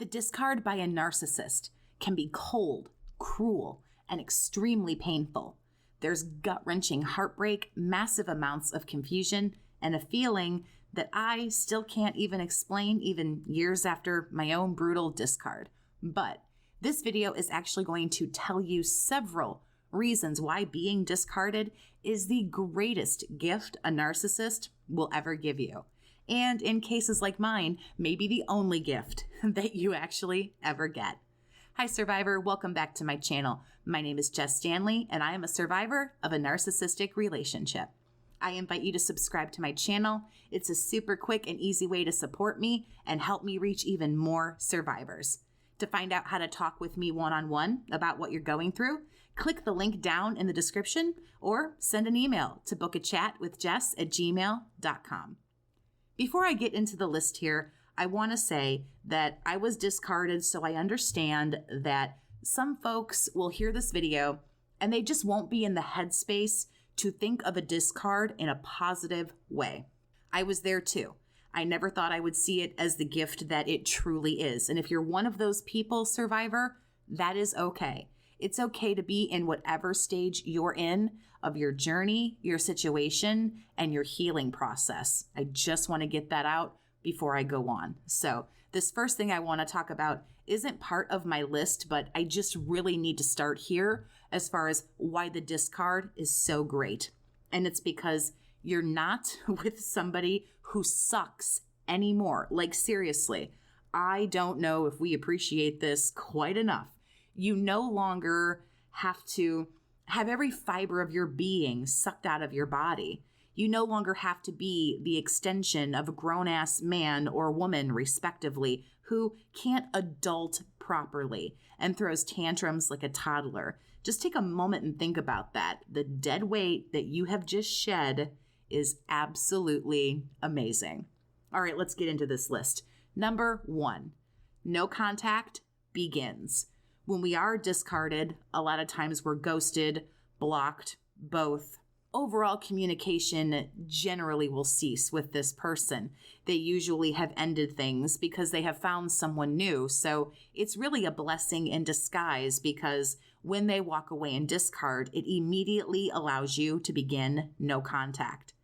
The discard by a narcissist can be cold, cruel, and extremely painful. There's gut-wrenching heartbreak, massive amounts of confusion, and a feeling that I still can't even explain even years after my own brutal discard. But this video is actually going to tell you several reasons why being discarded is the greatest gift a narcissist will ever give you. And in cases like mine, maybe the only gift that you actually ever get. Hi, survivor. Welcome back to my channel. My name is Jess Stanley, and I am a survivor of a narcissistic relationship. I invite you to subscribe to my channel. It's a super quick and easy way to support me and help me reach even more survivors. To find out how to talk with me one-on-one about what you're going through, click the link down in the description or send an email to bookachatwithjess@gmail.com. Before I get into the list here, I want to say that I was discarded, so I understand that some folks will hear this video and they just won't be in the headspace to think of a discard in a positive way. I was there too. I never thought I would see it as the gift that it truly is. And if you're one of those people, survivor, that is okay. It's okay to be in whatever stage you're in of your journey, your situation, and your healing process. I just want to get that out before I go on. So this first thing I want to talk about isn't part of my list, but I just really need to start here as far as why the discard is so great. And it's because you're not with somebody who sucks anymore. Like seriously, I don't know if we appreciate this quite enough. You no longer have to have every fiber of your being sucked out of your body. You no longer have to be the extension of a grown-ass man or woman, respectively, who can't adult properly and throws tantrums like a toddler. Just take a moment and think about that. The dead weight that you have just shed is absolutely amazing. All right, let's get into this list. Number 1, no contact begins. When we are discarded, a lot of times we're ghosted, blocked, both. Overall communication generally will cease with this person. They usually have ended things because they have found someone new. So it's really a blessing in disguise because when they walk away and discard, it immediately allows you to begin no contact.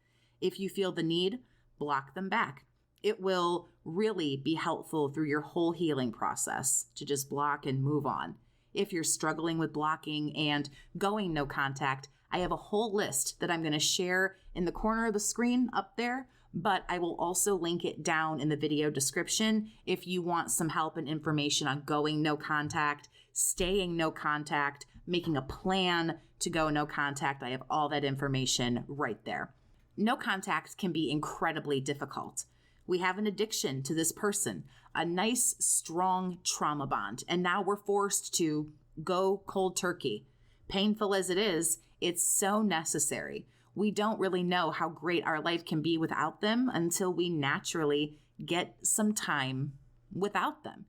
If you feel the need, block them back. It will really be helpful through your whole healing process to just block and move on. If you're struggling with blocking and going no contact, I have a whole list that I'm going to share in the corner of the screen up there, but I will also link it down in the video description if you want some help and information on going no contact, staying no contact, making a plan to go no contact. I have all that information right there. No contact can be incredibly difficult. We have an addiction to this person, a nice, strong trauma bond, and now we're forced to go cold turkey. Painful as it is, it's so necessary. We don't really know how great our life can be without them until we naturally get some time without them.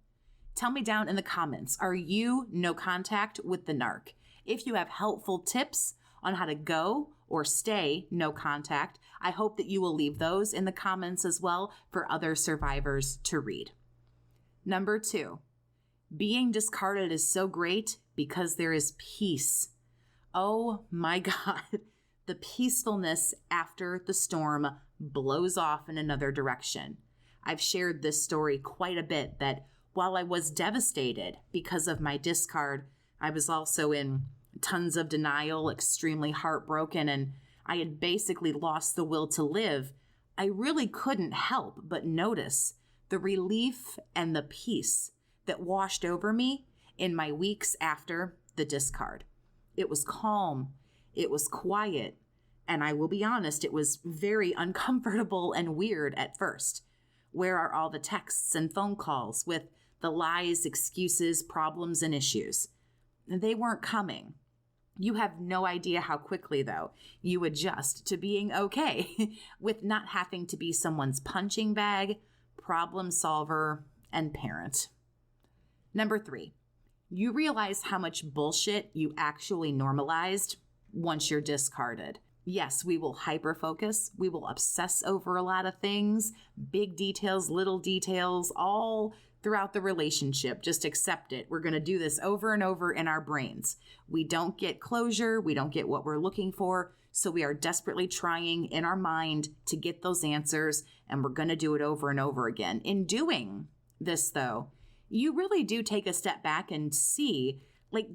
Tell me down in the comments, are you no contact with the narc? If you have helpful tips on how to go or stay no contact, I hope that you will leave those in the comments as well for other survivors to read. Number 2, being discarded is so great because there is peace. Oh my God, the peacefulness after the storm blows off in another direction. I've shared this story quite a bit that while I was devastated because of my discard, I was also in tons of denial, extremely heartbroken, and I had basically lost the will to live. I really couldn't help but notice the relief and the peace that washed over me in my weeks after the discard. It was calm, it was quiet, and I will be honest, it was very uncomfortable and weird at first. Where are all the texts and phone calls with the lies, excuses, problems, and issues? They weren't coming. You have no idea how quickly, though, you adjust to being okay with not having to be someone's punching bag, problem solver, and parent. Number 3, you realize how much bullshit you actually normalized once you're discarded. Yes, we will hyper-focus. We will obsess over a lot of things, big details, little details, all throughout the relationship. Just accept it. We're going to do this over and over in our brains. We don't get closure. We don't get what we're looking for. So we are desperately trying in our mind to get those answers, and we're going to do it over and over again. In doing this, though, you really do take a step back and see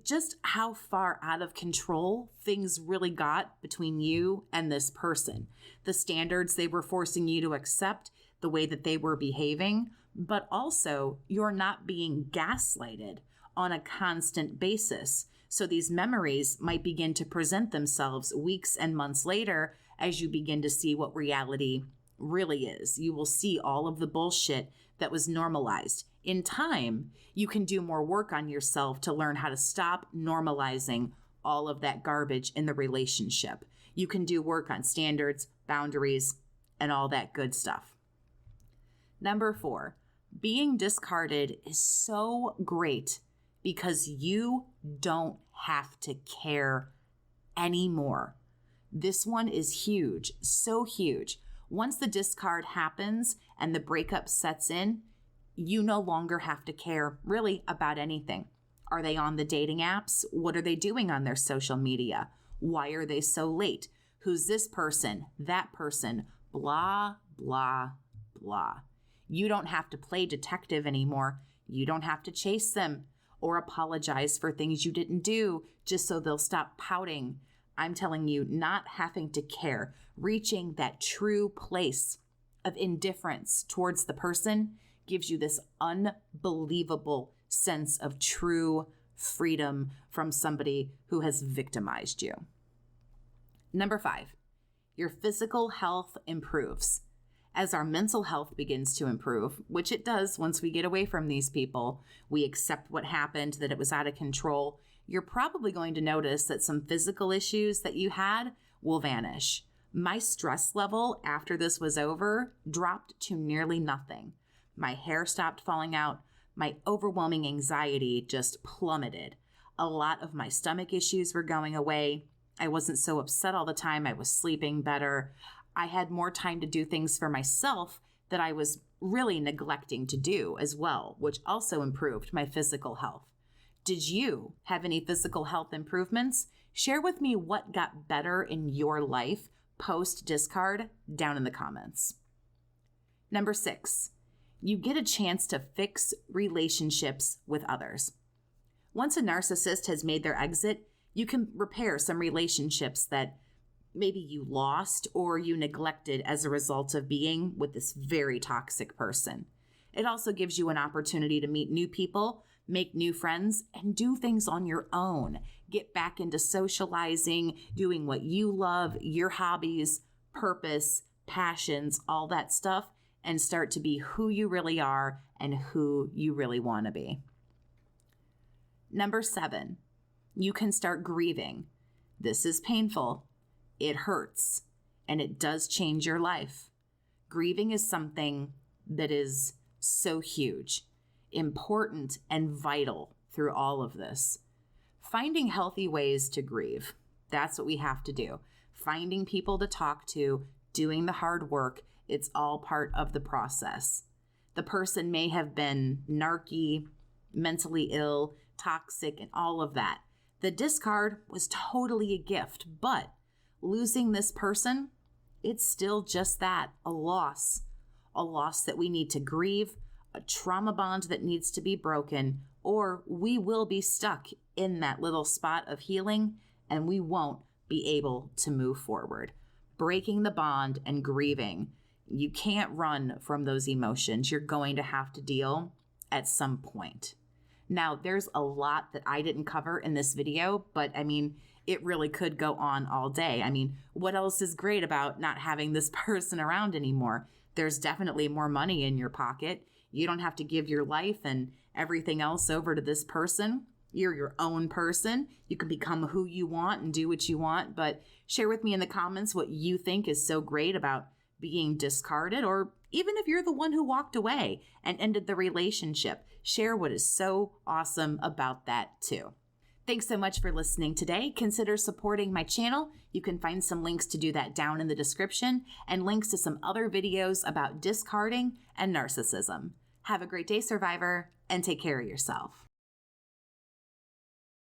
just how far out of control things really got between you and this person. The standards they were forcing you to accept, the way that they were behaving, but also you're not being gaslighted on a constant basis. So these memories might begin to present themselves weeks and months later as you begin to see what reality really is. You will see all of the bullshit that was normalized. In time, you can do more work on yourself to learn how to stop normalizing all of that garbage in the relationship. You can do work on standards, boundaries, and all that good stuff. Number 4, being discarded is so great because you don't have to care anymore. This one is huge, so huge. Once the discard happens and the breakup sets in, you no longer have to care really about anything. Are they on the dating apps? What are they doing on their social media? Why are they so late? Who's this person? That person? Blah, blah, blah. You don't have to play detective anymore. You don't have to chase them or apologize for things you didn't do just so they'll stop pouting. I'm telling you, not having to care, reaching that true place of indifference towards the person gives you this unbelievable sense of true freedom from somebody who has victimized you. Number 5, your physical health improves. As our mental health begins to improve, which it does once we get away from these people, we accept what happened, that it was out of control, you're probably going to notice that some physical issues that you had will vanish. My stress level after this was over dropped to nearly nothing. My hair stopped falling out. My overwhelming anxiety just plummeted. A lot of my stomach issues were going away. I wasn't so upset all the time. I was sleeping better. I had more time to do things for myself that I was really neglecting to do as well, which also improved my physical health. Did you have any physical health improvements? Share with me what got better in your life post-discard down in the comments. Number 6, you get a chance to fix relationships with others. Once a narcissist has made their exit, you can repair some relationships that maybe you lost or you neglected as a result of being with this very toxic person. It also gives you an opportunity to meet new people, make new friends, and do things on your own. Get back into socializing, doing what you love, your hobbies, purpose, passions, all that stuff, and start to be who you really are and who you really want to be. Number 7, you can start grieving. This is painful. It hurts, and it does change your life. Grieving is something that is so huge, important, and vital through all of this. Finding healthy ways to grieve. That's what we have to do. Finding people to talk to, doing the hard work. It's all part of the process. The person may have been narky, mentally ill, toxic, and all of that. The discard was totally a gift, but losing this person, it's still just that, a loss that we need to grieve, a trauma bond that needs to be broken, or we will be stuck in that little spot of healing and we won't be able to move forward. Breaking the bond and grieving. You can't run from those emotions. You're going to have to deal at some point. Now, there's a lot that I didn't cover in this video, but it really could go on all day. What else is great about not having this person around anymore? There's definitely more money in your pocket. You don't have to give your life and everything else over to this person. You're your own person. You can become who you want and do what you want, but share with me in the comments what you think is so great about being discarded, or even if you're the one who walked away and ended the relationship, share what is so awesome about that too. Thanks so much for listening today. Consider supporting my channel. You can find some links to do that down in the description and links to some other videos about discarding and narcissism. Have a great day, survivor, and take care of yourself.